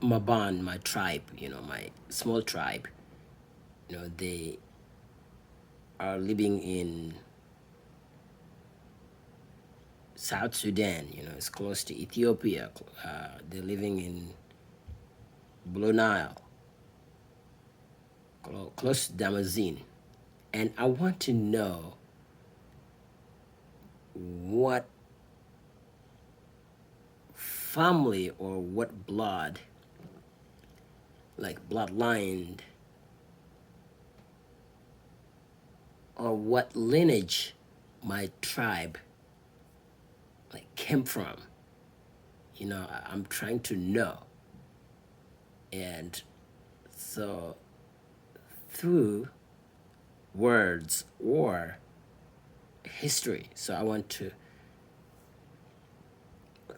Mabaan, my tribe, my small tribe, they are living in South Sudan. It's close to Ethiopia. They're living in Blue Nile, close to Damascene. And I want to know what family or what blood, like bloodline, or what lineage my tribe like came from. I'm trying to know. And so through words or history, so I want to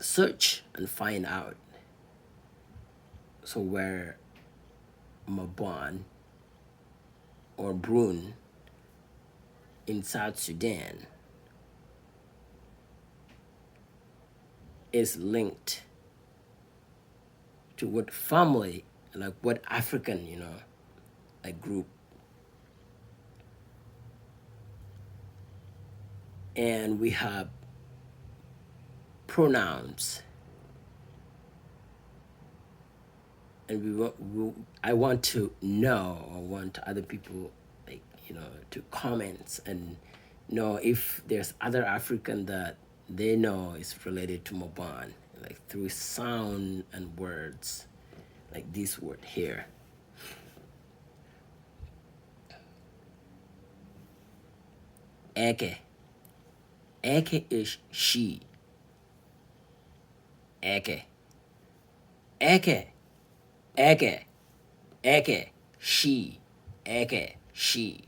search and find out so where Mabon or Brun in South Sudan is linked to what family, like what African, like group. And we have pronouns, and I want to know, or want other people, like, to comment and know if there's other African that they know is related to Moban, like through sound and words, like this word here. Eke. Eke is she. Eke. Eke. Eke. Eke. She. Eke. She.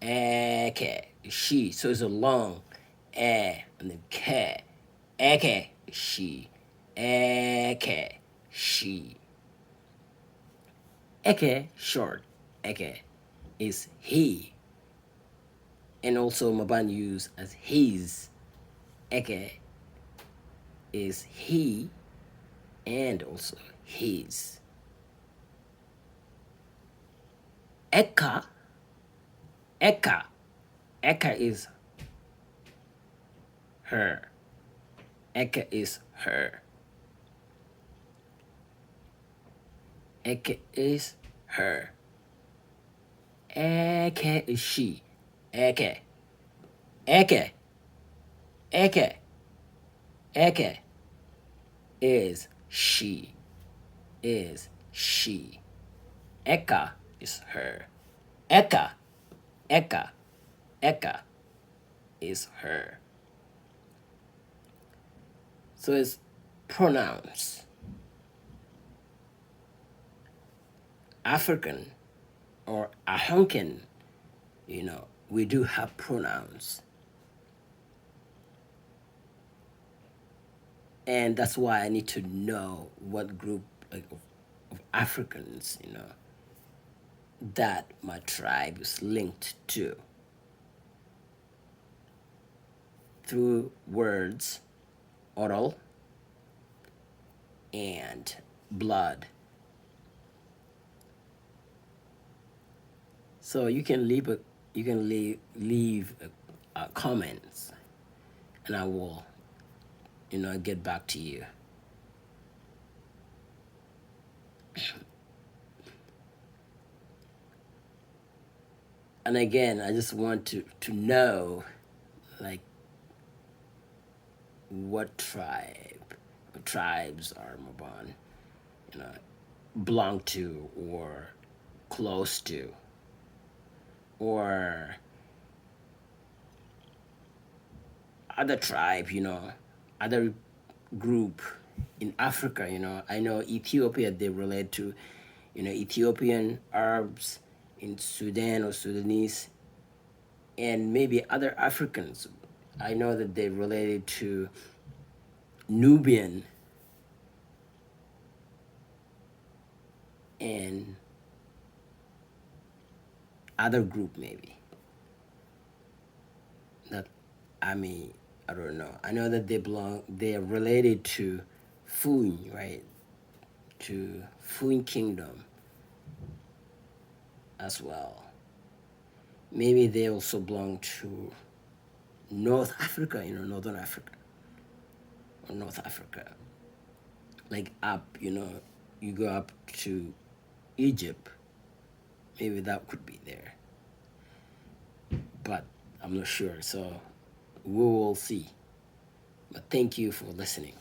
Eke. She. So it's a long and then ke. Eke. She. Eke. She. Eke, short. Eke is he. And also Maban used as his. Eke is he and also his. Eka, Eka, Eka is her. Eka is her. Eke is her. Eke is she. Eke. Eke. Eke. Eke is she. Is she. Eka is her. Eka. Eka. Eka is her. So it's pronouns. African or Ahonkin, we do have pronouns. And that's why I need to know what group, like, of Africans, that my tribe is linked to through words, oral, and blood. So you can leave comments, and I will get back to you. And again, I just want to know, like, what tribes are Mabon, belong to or close to, or other tribe, other group in Africa. I know Ethiopia, they relate to, Ethiopian Arabs in Sudan or Sudanese, and maybe other Africans. I know that they related to Nubian and other group maybe. That I don't know. I know that they are related to Fun, right? to Fun Kingdom as well. Maybe they also belong to North Africa, Northern Africa or North Africa. Like up, you go up to Egypt, maybe that could be there. But I'm not sure. So we will see. But thank you for listening.